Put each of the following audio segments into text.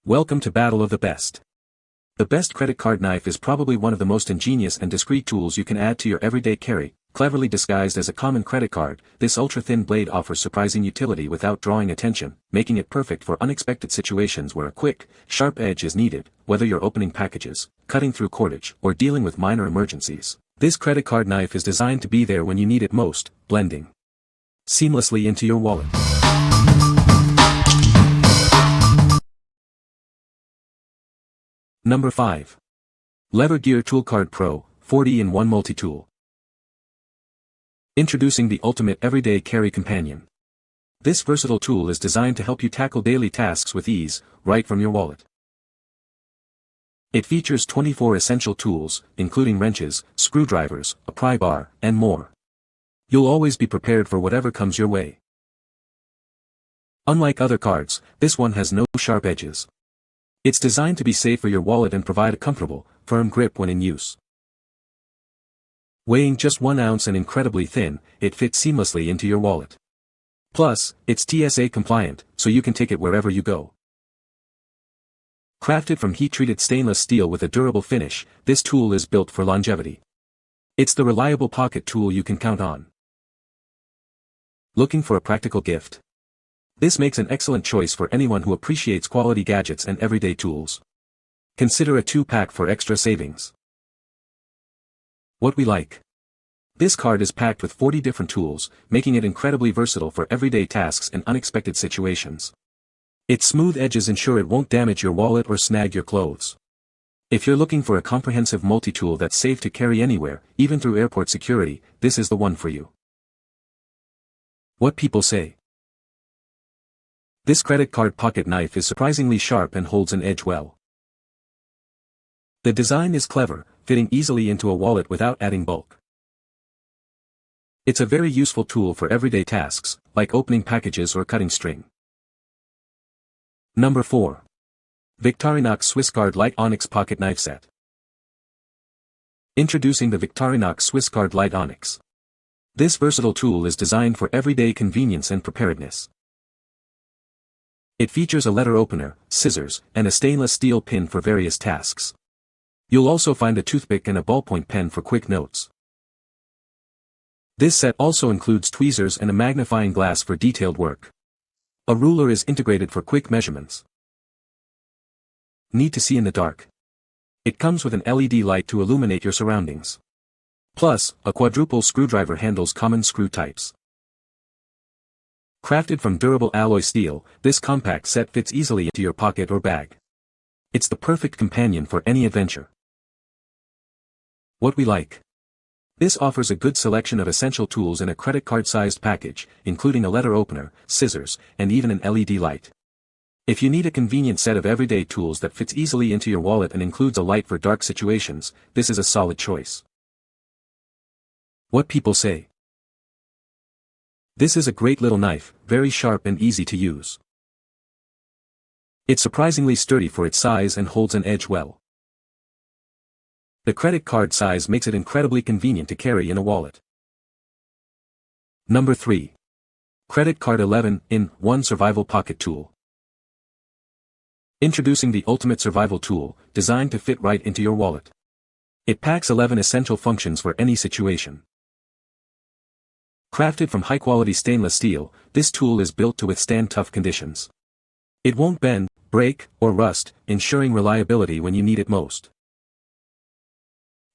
Welcome to Battle of the Best. The best credit card knife is probably one of the most ingenious and discreet tools you can add to your everyday carry. Cleverly disguised as a common credit card, this ultra-thin blade offers surprising utility without drawing attention, making it perfect for unexpected situations where a quick, sharp edge is needed, whether you're opening packages, cutting through cordage, or dealing with minor emergencies. This credit card knife is designed to be there when you need it most, blending seamlessly into your wallet. Number 5. Lever Gear Toolcard Pro, 40-in-1 Multitool. Introducing the ultimate everyday carry companion. This versatile tool is designed to help you tackle daily tasks with ease, right from your wallet. It features 24 essential tools, including wrenches, screwdrivers, a pry bar, and more. You'll always be prepared for whatever comes your way. Unlike other cards, this one has no sharp edges. It's designed to be safe for your wallet and provide a comfortable, firm grip when in use. Weighing just 1 ounce and incredibly thin, it fits seamlessly into your wallet. Plus, it's TSA compliant, so you can take it wherever you go. Crafted from heat-treated stainless steel with a durable finish, this tool is built for longevity. It's the reliable pocket tool you can count on. Looking for a practical gift? This makes an excellent choice for anyone who appreciates quality gadgets and everyday tools. Consider a 2-pack for extra savings. What we like. This card is packed with 40 different tools, making it incredibly versatile for everyday tasks and unexpected situations. Its smooth edges ensure it won't damage your wallet or snag your clothes. If you're looking for a comprehensive multi-tool that's safe to carry anywhere, even through airport security, this is the one for you. What people say. This credit card pocket knife is surprisingly sharp and holds an edge well. The design is clever, fitting easily into a wallet without adding bulk. It's a very useful tool for everyday tasks, like opening packages or cutting string. Number 4. Victorinox Swisscard Lite Onyx Pocket Knife Set. Introducing the Victorinox Swisscard Lite Onyx. This versatile tool is designed for everyday convenience and preparedness. It features a letter opener, scissors, and a stainless steel pin for various tasks. You'll also find a toothpick and a ballpoint pen for quick notes. This set also includes tweezers and a magnifying glass for detailed work. A ruler is integrated for quick measurements. Need to see in the dark? It comes with an LED light to illuminate your surroundings. Plus, a quadruple screwdriver handles common screw types. Crafted from durable alloy steel, this compact set fits easily into your pocket or bag. It's the perfect companion for any adventure. What we like. This offers a good selection of essential tools in a credit card-sized package, including a letter opener, scissors, and even an LED light. If you need a convenient set of everyday tools that fits easily into your wallet and includes a light for dark situations, this is a solid choice. What people say. This is a great little knife, very sharp and easy to use. It's surprisingly sturdy for its size and holds an edge well. The credit card size makes it incredibly convenient to carry in a wallet. Number 3. Credit Card 11-in-1 Survival Pocket Tool. Introducing the ultimate survival tool, designed to fit right into your wallet. It packs 11 essential functions for any situation. Crafted from high-quality stainless steel, this tool is built to withstand tough conditions. It won't bend, break, or rust, ensuring reliability when you need it most.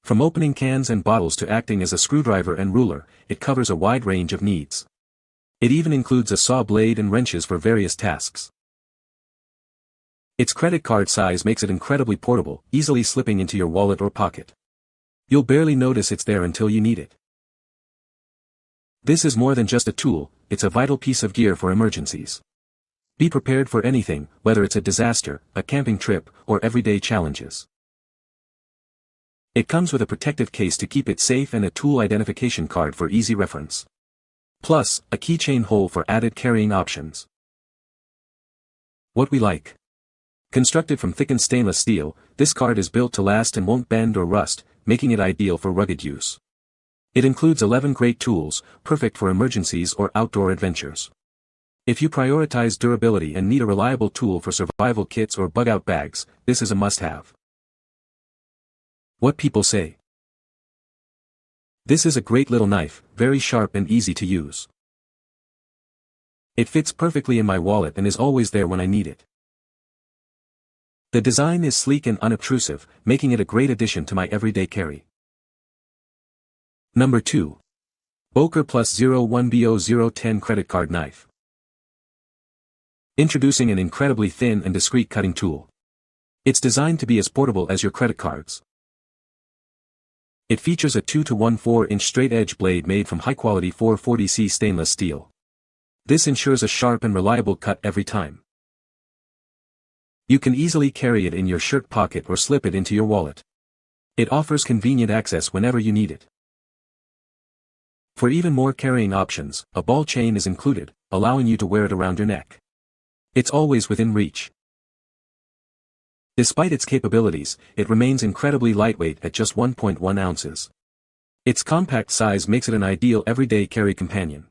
From opening cans and bottles to acting as a screwdriver and ruler, it covers a wide range of needs. It even includes a saw blade and wrenches for various tasks. Its credit card size makes it incredibly portable, easily slipping into your wallet or pocket. You'll barely notice it's there until you need it. This is more than just a tool, it's a vital piece of gear for emergencies. Be prepared for anything, whether it's a disaster, a camping trip, or everyday challenges. It comes with a protective case to keep it safe and a tool identification card for easy reference. Plus, a keychain hole for added carrying options. What we like. Constructed from thickened stainless steel, this card is built to last and won't bend or rust, making it ideal for rugged use. It includes 11 great tools, perfect for emergencies or outdoor adventures. If you prioritize durability and need a reliable tool for survival kits or bug-out bags, this is a must-have. What people say. This is a great little knife, very sharp and easy to use. It fits perfectly in my wallet and is always there when I need it. The design is sleek and unobtrusive, making it a great addition to my everyday carry. Number 2. BOKER Plus 01BO010 Credit Card Knife. Introducing an incredibly thin and discreet cutting tool. It's designed to be as portable as your credit cards. It features a 2-to-1/4-inch straight-edge blade made from high-quality 440C stainless steel. This ensures a sharp and reliable cut every time. You can easily carry it in your shirt pocket or slip it into your wallet. It offers convenient access whenever you need it. For even more carrying options, a ball chain is included, allowing you to wear it around your neck. It's always within reach. Despite its capabilities, it remains incredibly lightweight at just 1.1 ounces. Its compact size makes it an ideal everyday carry companion.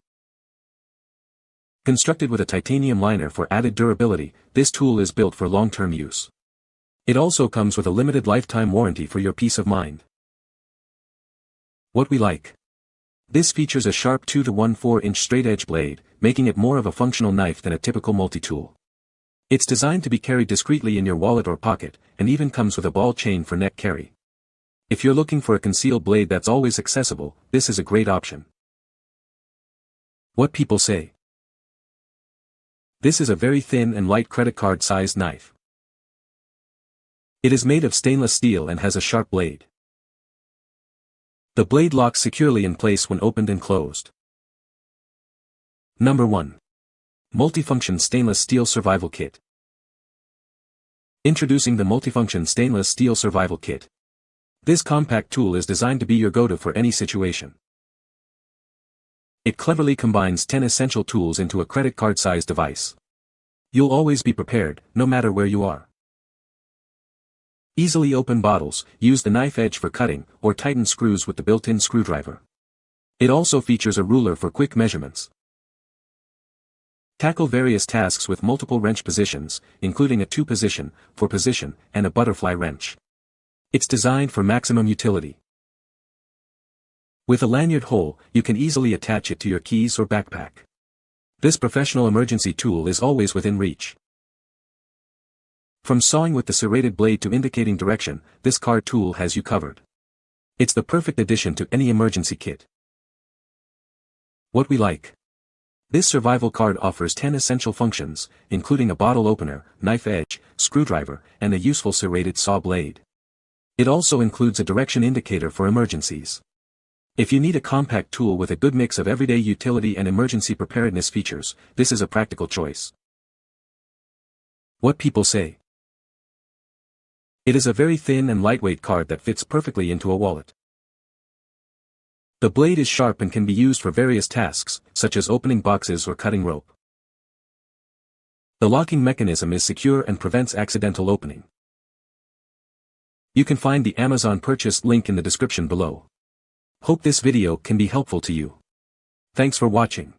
Constructed with a titanium liner for added durability, this tool is built for long-term use. It also comes with a limited lifetime warranty for your peace of mind. What we like. This features a sharp 2-to-1/4-inch straight-edge blade, making it more of a functional knife than a typical multi-tool. It's designed to be carried discreetly in your wallet or pocket, and even comes with a ball chain for neck carry. If you're looking for a concealed blade that's always accessible, this is a great option. What people say. This is a very thin and light credit card-sized knife. It is made of stainless steel and has a sharp blade. The blade locks securely in place when opened and closed. Number 1. Multifunction Stainless Steel Survival Kit. Introducing the Multifunction Stainless Steel Survival Kit. This compact tool is designed to be your go-to for any situation. It cleverly combines 10 essential tools into a credit card-sized device. You'll always be prepared, no matter where you are. Easily open bottles, use the knife edge for cutting, or tighten screws with the built-in screwdriver. It also features a ruler for quick measurements. Tackle various tasks with multiple wrench positions, including a 2-position, 4-position, and a butterfly wrench. It's designed for maximum utility. With a lanyard hole, you can easily attach it to your keys or backpack. This professional emergency tool is always within reach. From sawing with the serrated blade to indicating direction, this card tool has you covered. It's the perfect addition to any emergency kit. What we like. This survival card offers 10 essential functions, including a bottle opener, knife edge, screwdriver, and a useful serrated saw blade. It also includes a direction indicator for emergencies. If you need a compact tool with a good mix of everyday utility and emergency preparedness features, this is a practical choice. What people say. It is a very thin and lightweight card that fits perfectly into a wallet. The blade is sharp and can be used for various tasks, such as opening boxes or cutting rope. The locking mechanism is secure and prevents accidental opening. You can find the Amazon purchase link in the description below. Hope this video can be helpful to you. Thanks for watching.